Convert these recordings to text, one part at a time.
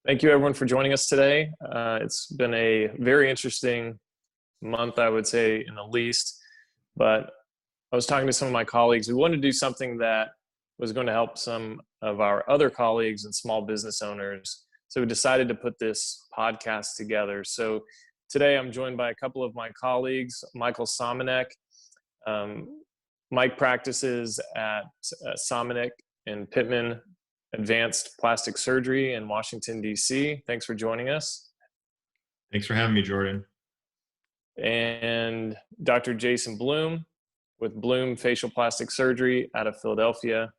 Thank you everyone for joining us today. It's been a very interesting month, I would say, in the least, but I was talking to some of my colleagues. We wanted to do something that was going to help some of our other colleagues and small business owners. So we decided to put this podcast together. So today I'm joined by a couple of my colleagues, Michael Somanek. Mike practices at Somanek and Pittman Advanced Plastic Surgery in Washington, D.C. Thanks for joining us. Thanks for having me, Jordan. And Dr. Jason Bloom with Bloom Facial Plastic Surgery out of Philadelphia.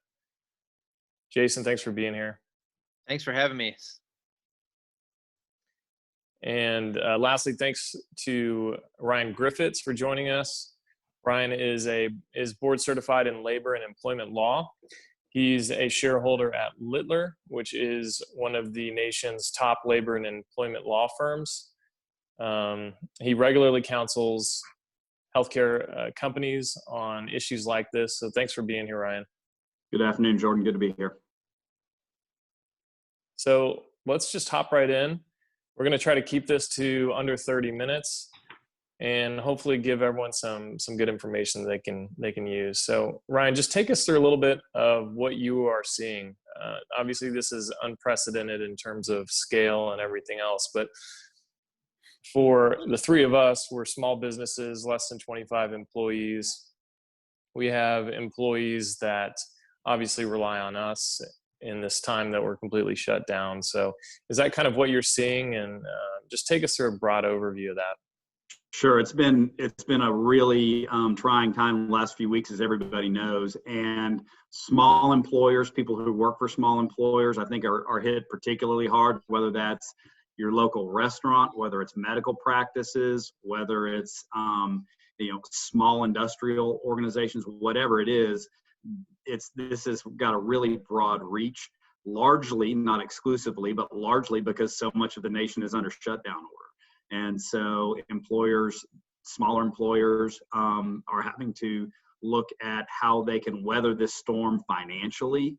Jason, thanks for being here. Thanks for having me. And lastly, thanks to Ryan Griffiths for joining us. Ryan is board certified in labor and employment law. He's a shareholder at Littler, which is one of the nation's top labor and employment law firms. He regularly counsels healthcare companies on issues like this. So thanks for being here, Ryan. Good afternoon, Jordan. Good to be here. So let's just hop right in. We're going to try to keep this to under 30 minutes and hopefully give everyone some good information they can use. So Ryan, just take us through a little bit of what you are seeing. Obviously this is unprecedented in terms of scale and everything else, but for the three of us, we're small businesses, less than 25 employees. We have employees that obviously rely on us in this time that we're completely shut down. So is that kind of what you're seeing? And just take us through a broad overview of that. Sure. It's been a really trying time the last few weeks, as everybody knows. And small employers, people who work for small employers, I think are hit particularly hard, whether that's your local restaurant, whether it's medical practices, whether it's small industrial organizations, whatever it is. This has got a really broad reach, largely, not exclusively, but largely because so much of the nation is under shutdown order. And so employers, smaller employers, are having to look at how they can weather this storm financially,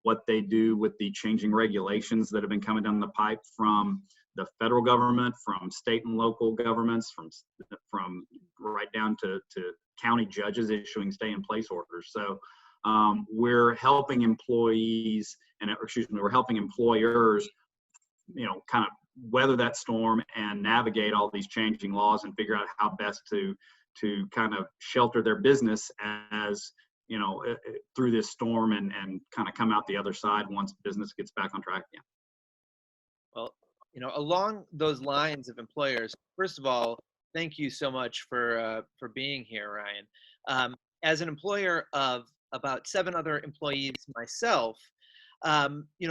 what they do with the changing regulations that have been coming down the pipe from the federal government, from state and local governments, from right down to county judges issuing stay-in-place orders. So we're helping employees, we're helping employers, kind of weather that storm and navigate all these changing laws and figure out how best to kind of shelter their business as through this storm and kind of come out the other side once business gets back on track again. Well, along those lines of employers, first of all, thank you so much for being here, Ryan. As an employer of about 7 other employees myself,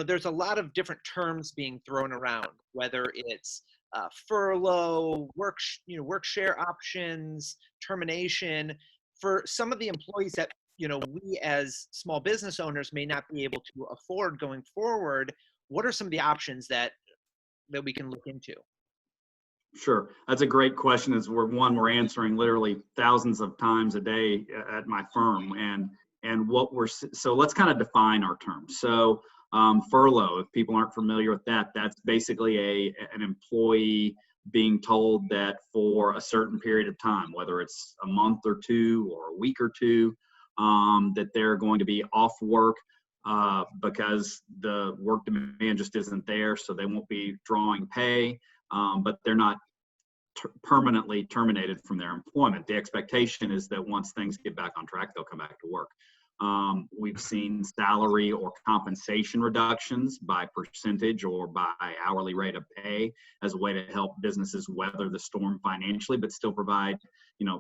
there's a lot of different terms being thrown around, whether it's furlough, work share options, termination. For some of the employees that we as small business owners may not be able to afford going forward, what are some of the options that we can look into? Sure, that's a great question. We're answering literally thousands of times a day at my firm, and so let's kind of define our terms. So furlough, if people aren't familiar with that, that's basically an employee being told that for a certain period of time, whether it's a month or 2 or a week or 2, that they're going to be off work because the work demand just isn't there, so they won't be drawing pay, but they're not permanently terminated from their employment. The expectation is that once things get back on track, they'll come back to work. We've seen salary or compensation reductions by percentage or by hourly rate of pay as a way to help businesses weather the storm financially, but still provide,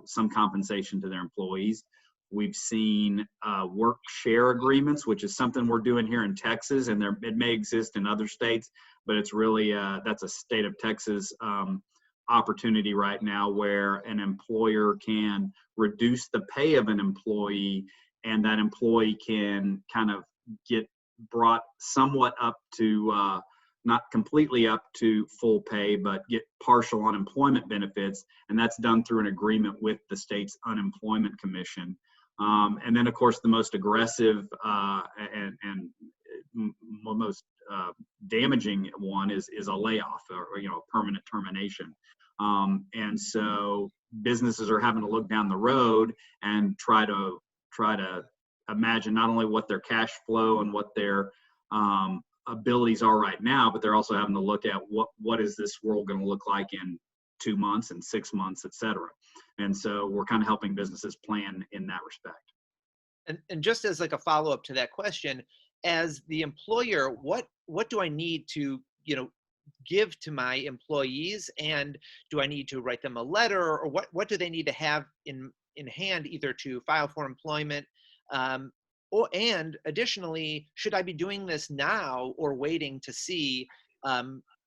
some compensation to their employees. We've seen work share agreements, which is something we're doing here in Texas, and it may exist in other states, but it's really that's a state of Texas opportunity right now where an employer can reduce the pay of an employee, and that employee can kind of get brought somewhat up to, not completely up to full pay, but get partial unemployment benefits. And that's done through an agreement with the state's unemployment commission. And then, of course, the most aggressive and most damaging one is a layoff or permanent termination. And so businesses are having to look down the road and try to imagine not only what their cash flow and what their abilities are right now, but they're also having to look at what is this world going to look like in 2 months and 6 months, et cetera. And so we're kind of helping businesses plan in that respect. And just as like a follow-up to that question, as the employer, what do I need to, give to my employees? And do I need to write them a letter, or what do they need to have in hand, either to file for employment? And additionally, should I be doing this now or waiting to see,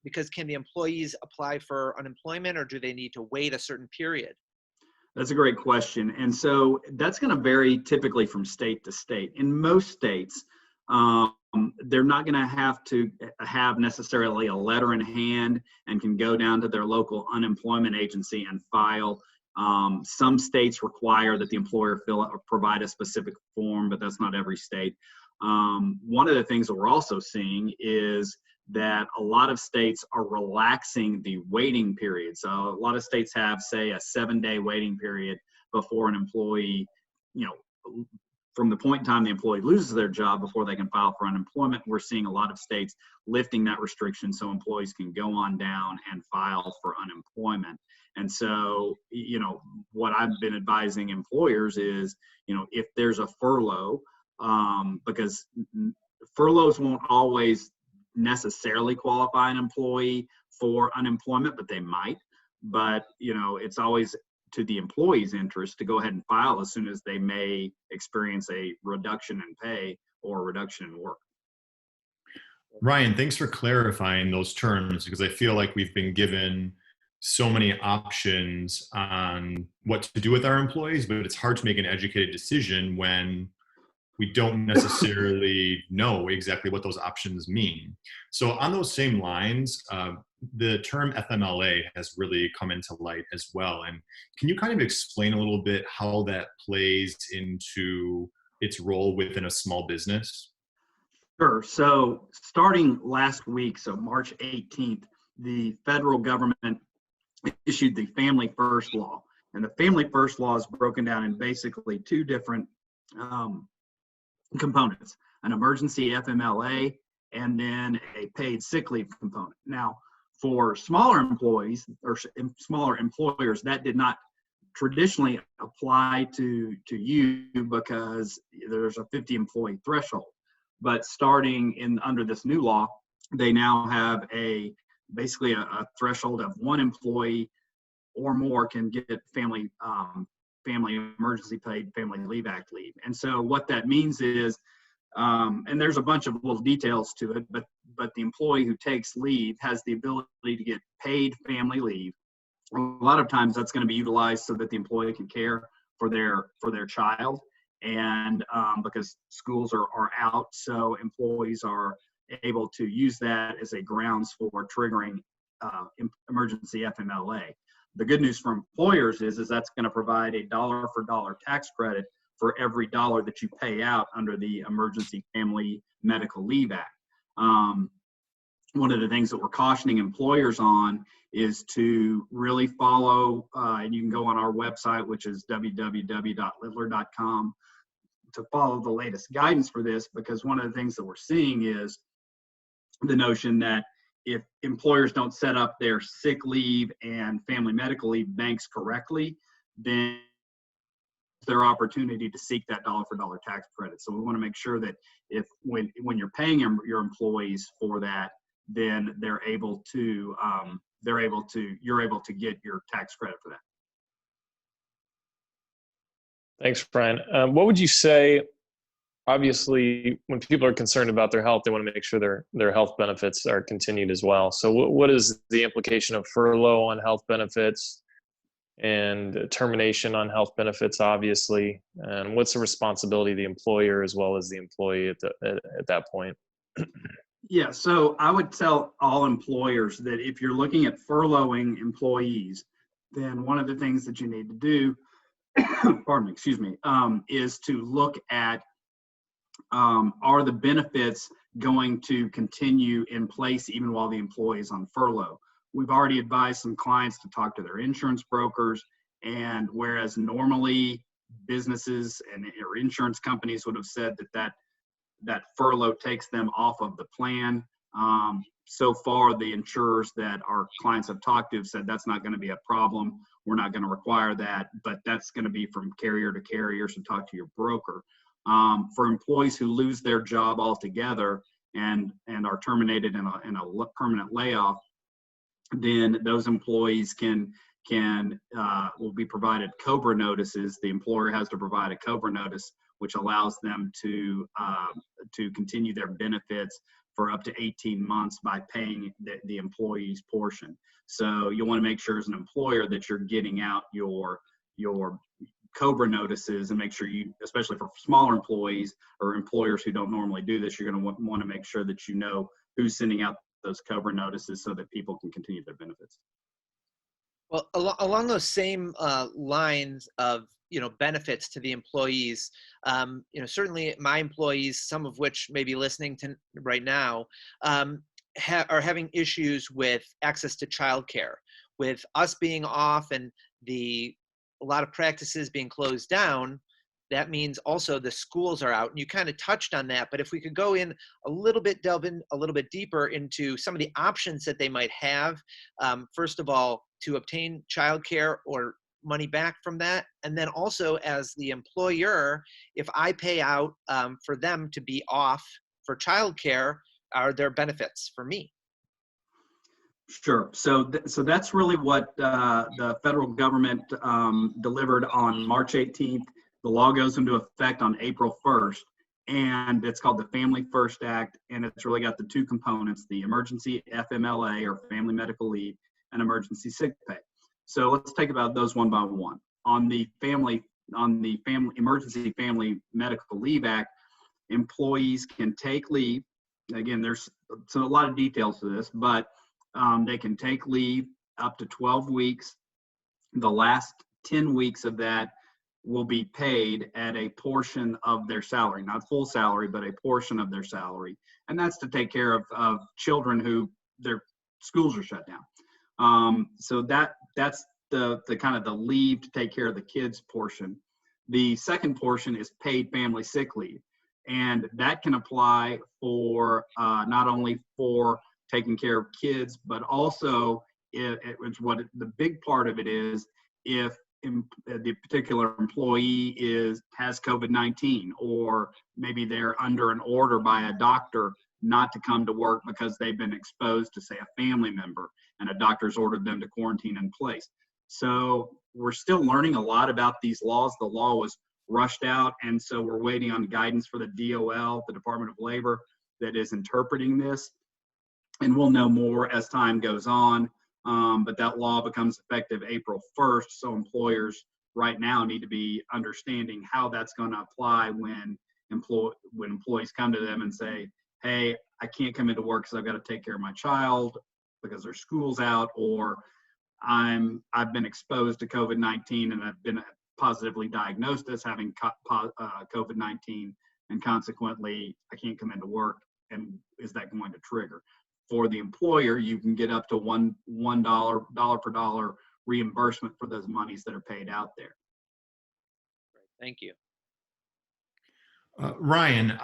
because can the employees apply for unemployment, or do they need to wait a certain period? That's a great question. And so that's going to vary typically from state to state. In most states, they're not going to have to have necessarily a letter in hand and can go down to their local unemployment agency and file. Some states require that the employer fill out or provide a specific form, but that's not every state. One of the things that we're also seeing is that a lot of states are relaxing the waiting period. So a lot of states have, say, a 7-day waiting period before an employee, from the point in time the employee loses their job before they can file for unemployment. We're seeing a lot of states lifting that restriction so employees can go on down and file for unemployment. And so, what I've been advising employers is, if there's a furlough, because furloughs won't always necessarily qualify an employee for unemployment, but they might. But, it's always to the employee's interest to go ahead and file as soon as they may experience a reduction in pay or a reduction in work. Ryan, thanks for clarifying those terms, because I feel like we've been given so many options on what to do with our employees, but it's hard to make an educated decision when we don't necessarily know exactly what those options mean. So on those same lines, the term Fmla has really come into light as well. And can you kind of explain a little bit how that plays into its role within a small business? Sure. So starting last week, so March 18th, the federal government issued the Family First Law. And the Family First Law is broken down in basically two different components: an emergency FMLA and then a paid sick leave component. Now, for smaller employees or smaller employers, that did not traditionally apply to you because there's a 50 employee threshold. But starting under this new law, they now have basically a threshold of 1 employee or more can get family emergency paid Family Leave Act leave. And so what that means is, and there's a bunch of little details to it, but the employee who takes leave has the ability to get paid family leave. A lot of times that's going to be utilized so that the employee can care for their child, and because schools are out, so employees are able to use that as a grounds for triggering emergency FMLA. The good news for employers is that's going to provide a dollar for dollar tax credit for every dollar that you pay out under the Emergency Family Medical Leave Act. One of the things that we're cautioning employers on is to really follow, and you can go on our website, which is www.littler.com, to follow the latest guidance for this, because one of the things that we're seeing is the notion that if employers don't set up their sick leave and family medical leave banks correctly, then their opportunity to seek that dollar for dollar tax credit. So we want to make sure that when you're paying your employees for that, then you're able to get your tax credit for that. Thanks, Brian. What would you say? Obviously, when people are concerned about their health, they want to make sure their health benefits are continued as well. So what is the implication of furlough on health benefits and termination on health benefits, obviously? And what's the responsibility of the employer as well as the employee at that point? Yeah, so I would tell all employers that if you're looking at furloughing employees, then one of the things that you need to do, pardon me, is to look at are the benefits going to continue in place even while the employee is on furlough. We've already advised some clients to talk to their insurance brokers, and whereas normally businesses or insurance companies would have said that furlough takes them off of the plan, so far the insurers that our clients have talked to have said that's not going to be a problem. We're not going to require that, but that's going to be from carrier to carrier, so talk to your broker. For employees who lose their job altogether and are terminated in a permanent layoff, then those employees will be provided Cobra notices. The employer has to provide a Cobra notice, which allows them to continue their benefits for up to 18 months by paying the employee's portion. So you want to make sure as an employer that you're getting out your Cobra notices, and make sure you, especially for smaller employees or employers who don't normally do this, you're going to want to make sure that you know who's sending out those Cobra notices so that people can continue their benefits. Well, along those same lines of benefits to the employees, certainly my employees, some of which may be listening to right now, are having issues with access to childcare. With us being off and a lot of practices being closed down, that means also the schools are out. And you kind of touched on that, but if we could go in delve in a little bit deeper into some of the options that they might have, first of all, to obtain childcare or money back from that. And then also as the employer, if I pay out for them to be off for childcare, are there benefits for me? Sure. So that's really what the federal government delivered on March 18th. The law goes into effect on April 1st, and it's called the Family First Act, and it's really got the two components: the emergency FMLA, or family medical leave, and emergency sick pay. So let's take about those one by one. On the Emergency Family Medical Leave Act, employees can take leave. Again, there's a lot of details to this, but they can take leave up to 12 weeks. The last 10 weeks of that will be paid at a portion of their salary, not full salary, but a portion of their salary. And that's to take care of children who their schools are shut down. So that's the kind of the leave to take care of the kids portion. The second portion is paid family sick leave. And that can apply for not only for taking care of kids, but also the big part of it is if the particular employee has COVID-19, or maybe they're under an order by a doctor not to come to work because they've been exposed to, say, a family member, and a doctor's ordered them to quarantine in place. So we're still learning a lot about these laws. The law was rushed out, and so we're waiting on guidance for the DOL, the Department of Labor, that is interpreting this. And we'll know more as time goes on. But that law becomes effective April 1st. So employers right now need to be understanding how that's going to apply when employees come to them and say, hey, I can't come into work because I've got to take care of my child because their school's out, or I've been exposed to COVID-19 and I've been positively diagnosed as having COVID-19, and consequently I can't come into work. And is that going to trigger? For the employer, you can get up to $1 per dollar reimbursement for those monies that are paid out there. Thank you. Ryan,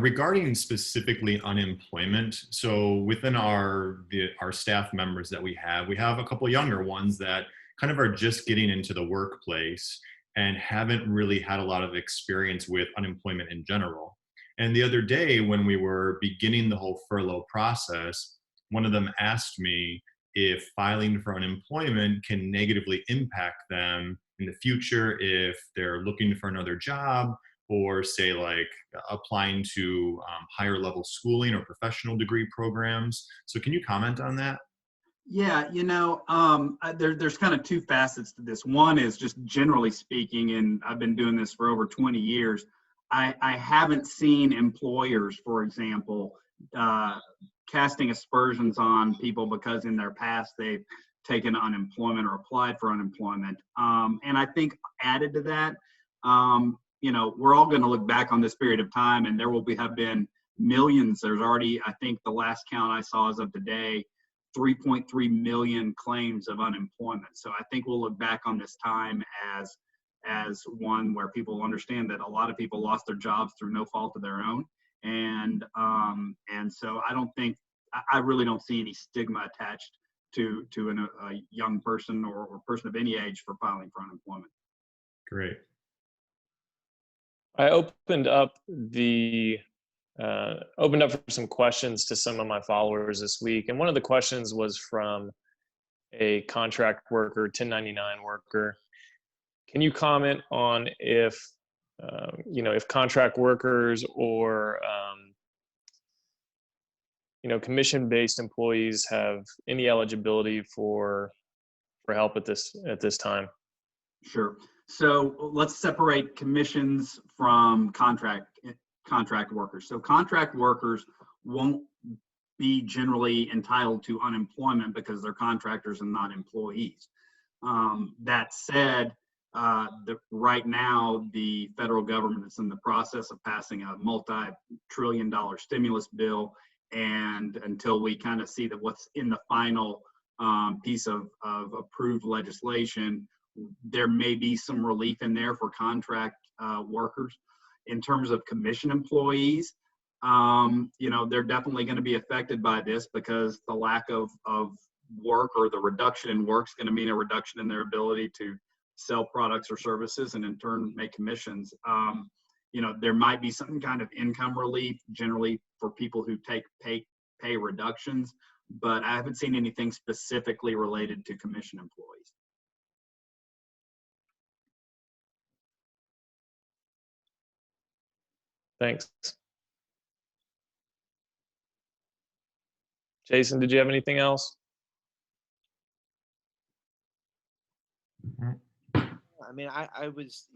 regarding specifically unemployment, so within our staff members that we have a couple of younger ones that kind of are just getting into the workplace and haven't really had a lot of experience with unemployment in general. And the other day when we were beginning the whole furlough process, one of them asked me if filing for unemployment can negatively impact them in the future if they're looking for another job, or say like applying to higher level schooling or professional degree programs. So can you comment on that? Yeah, there's kind of two facets to this. One is just generally speaking, and I've been doing this for over 20 years, I haven't seen employers, for example, casting aspersions on people because in their past they've taken unemployment or applied for unemployment. And I think added to that, we're all going to look back on this period of time, and there will have been millions. There's already, I think the last count I saw as of today, 3.3 million claims of unemployment. So I think we'll look back on this time as one where people understand that a lot of people lost their jobs through no fault of their own. And so I really don't see any stigma attached to a young person or person of any age for filing for unemployment. Great. I opened up for some questions to some of my followers this week. And one of the questions was from a contract worker, 1099 worker. Can you comment on if contract workers or, commission-based employees have any eligibility for help at this time? Sure. So let's separate commissions from contract workers. So contract workers won't be generally entitled to unemployment because they're contractors and not employees. That said, right now the federal government is in the process of passing a multi-trillion-dollar stimulus bill, and until we kind of see that what's in the final piece of approved legislation, there may be some relief in there for contract workers. In terms of commission employees, they're definitely going to be affected by this because the lack of work or the reduction in work is going to mean a reduction in their ability to sell products or services and in turn make commissions. There might be some kind of income relief generally for people who take pay reductions, but I haven't seen anything specifically related to commission employees. Thanks. Jason, did you have anything else? I mean, I was,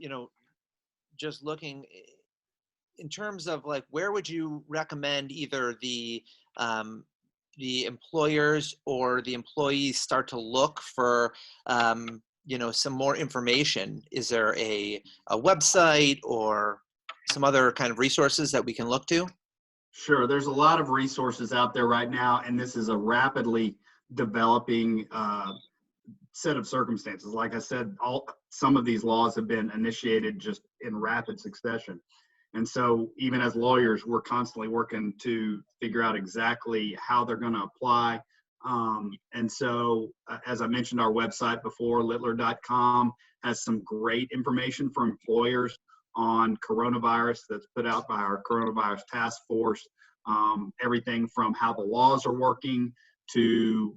just looking in terms of like, where would you recommend either the employers or the employees start to look for, some more information? Is there a website or some other kind of resources that we can look to? Sure. There's a lot of resources out there right now, and this is a rapidly developing set of circumstances. Like I said, some of these laws have been initiated just in rapid succession. And so even as lawyers, we're constantly working to figure out exactly how they're going to apply. And so, as I mentioned, our website before, littler.com, has some great information for employers on coronavirus that's put out by our coronavirus task force. Everything from how the laws are working to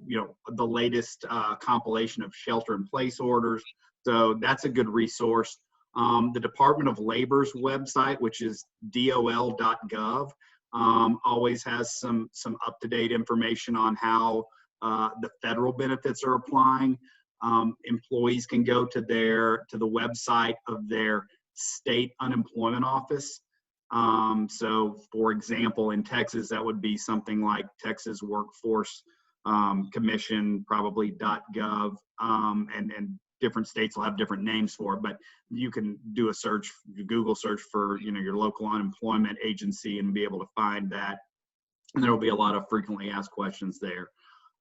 the latest compilation of shelter-in-place orders. So that's a good resource. The Department of Labor's website, which is dol.gov, always has some up-to-date information on how the federal benefits are applying. Employees can go to the website of their state unemployment office. So, for example, in Texas, that would be something like Texas Workforce Commission, probably .gov, and different states will have different names for it, but you can do a search, Google search for your local unemployment agency and be able to find that. And there will be a lot of frequently asked questions there.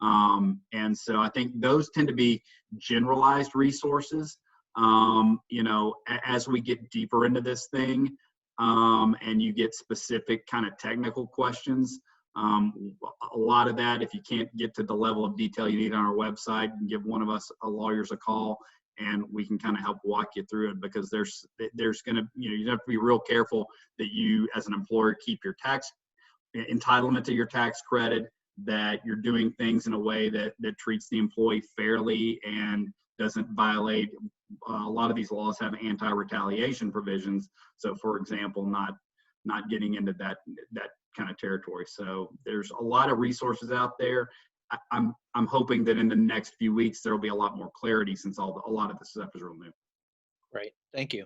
And so I think those tend to be generalized resources. As we get deeper into this thing, and you get specific kind of technical questions, a lot of that, if you can't get to the level of detail you need on our website, you can give one of us lawyers a call and we can kind of help walk you through it, because there's going to, you have to be real careful that you as an employer keep your tax entitlement to your tax credit, that you're doing things in a way that treats the employee fairly and doesn't violate. A lot of these laws have anti-retaliation provisions. So, for example, not getting into that kind of territory. So there's a lot of resources out there. I'm hoping that in the next few weeks there will be a lot more clarity, since a lot of this stuff is real new. Great, thank you.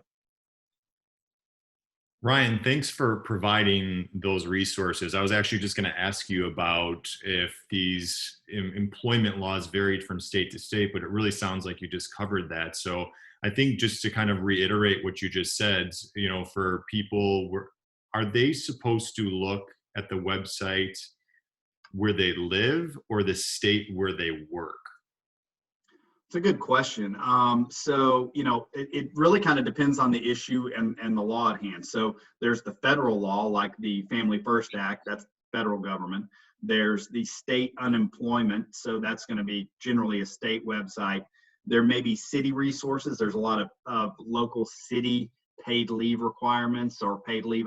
Ryan, thanks for providing those resources. I was actually just going to ask you about if these employment laws varied from state to state, but it really sounds like you just covered that. So I think just to kind of reiterate what you just said, for people, are they supposed to look at the website where they live or the state where they work? It's a good question. So, it really kind of depends on the issue and the law at hand. So there's the federal law, like the Family First Act, that's federal government. There's the state unemployment, so that's going to be generally a state website. There may be city resources. There's a lot of local city paid leave requirements or paid leave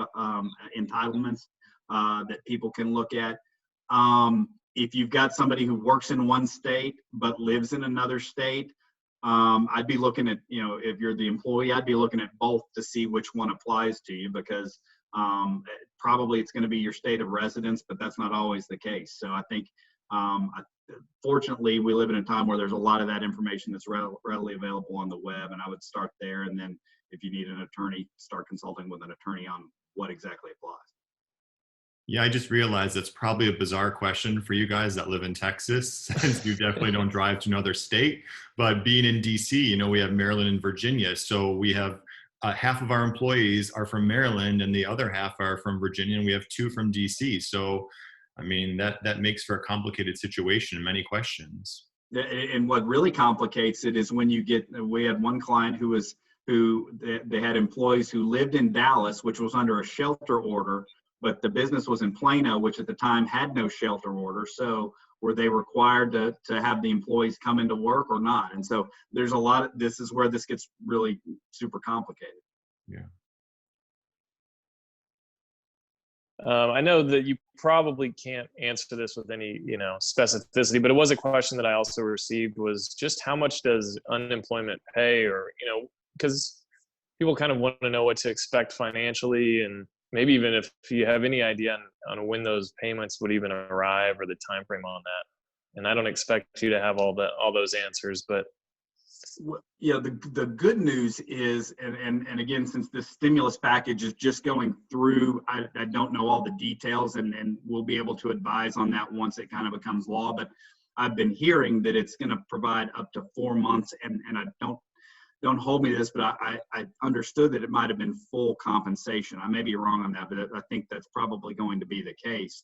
entitlements that people can look at. If you've got somebody who works in one state but lives in another state, I'd be looking at, if you're the employee, I'd be looking at both to see which one applies to you, because probably it's going to be your state of residence, but that's not always the case. So I think, fortunately, we live in a time where there's a lot of that information that's readily available on the web, and I would start there. And then if you need an attorney, start consulting with an attorney on what exactly applies. Yeah, I just realized that's probably a bizarre question for you guys that live in Texas, since you definitely don't drive to another state. But being in DC, we have Maryland and Virginia. So we have half of our employees are from Maryland and the other half are from Virginia, and we have 2 from DC. So, I mean, that makes for a complicated situation and many questions. And what really complicates it is when we had one client who they had employees who lived in Dallas, which was under a shelter order, but the business was in Plano, which at the time had no shelter order. So were they required to have the employees come into work or not? And so there's this is where this gets really super complicated. Yeah. I know that you probably can't answer this with any, specificity, but it was a question that I also received, was just how much does unemployment pay, or, because people kind of want to know what to expect financially, and maybe even if you have any idea on when those payments would even arrive or the time frame on that. And I don't expect you to have all those answers, but yeah, the good news is, and again, since this stimulus package is just going through, I don't know all the details, and we'll be able to advise on that once it kind of becomes law. But I've been hearing that it's going to provide up to 4 months, and I don't hold me to this, but I understood that it might have been full compensation. I may be wrong on that, but I think that's probably going to be the case.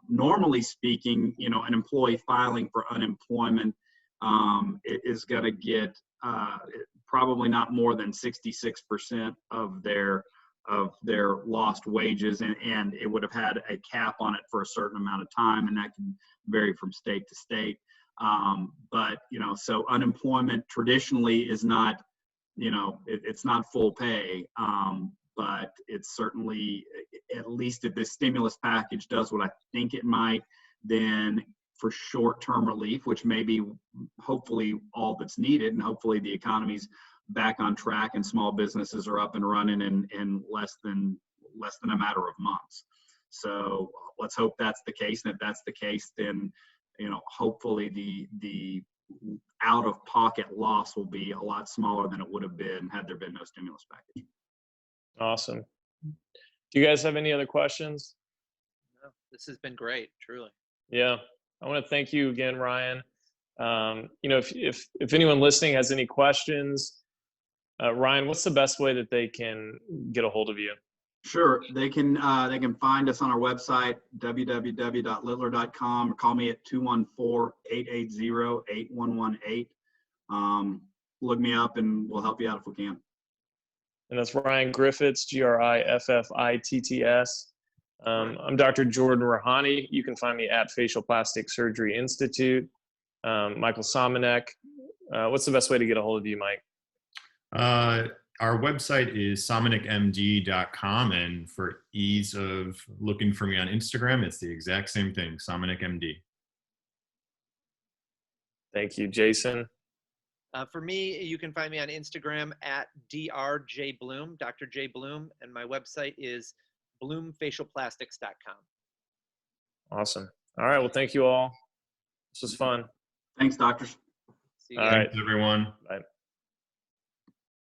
Normally speaking, an employee filing for unemployment is going to get probably not more than 66% of their lost wages, and it would have had a cap on it for a certain amount of time, and that can vary from state to state. But so unemployment traditionally is not, it's not full pay, but it's certainly, at least if this stimulus package does what I think it might, then for short-term relief, which may be hopefully all that's needed, and hopefully the economy's back on track and small businesses are up and running in less than a matter of months. So let's hope that's the case. And if that's the case, then hopefully the out-of-pocket loss will be a lot smaller than it would have been had there been no stimulus package. Awesome. Do you guys have any other questions? No, this has been great, truly. Yeah, I want to thank you again, Ryan. If anyone listening has any questions, Ryan, what's the best way that they can get a hold of you? Sure. They can find us on our website, www.littler.com, or call me at 214-880-8118. Look me up and we'll help you out if we can. And that's Ryan Griffiths, Griffitts. I'm Dr. Jordan Rahani. You can find me at Facial Plastic Surgery Institute. Michael Somanek. What's the best way to get a hold of you, Mike? Our website is somanekmd.com, and for ease of looking for me on Instagram, it's the exact same thing, somanekmd. Thank you, Jason. For me, you can find me on Instagram at drjbloom, Dr. J. Bloom, and my website is bloomfacialplastics.com. Awesome. All right. Well, thank you all. This was fun. Thanks, doctors. See you All guys. right. Thanks, everyone. Bye.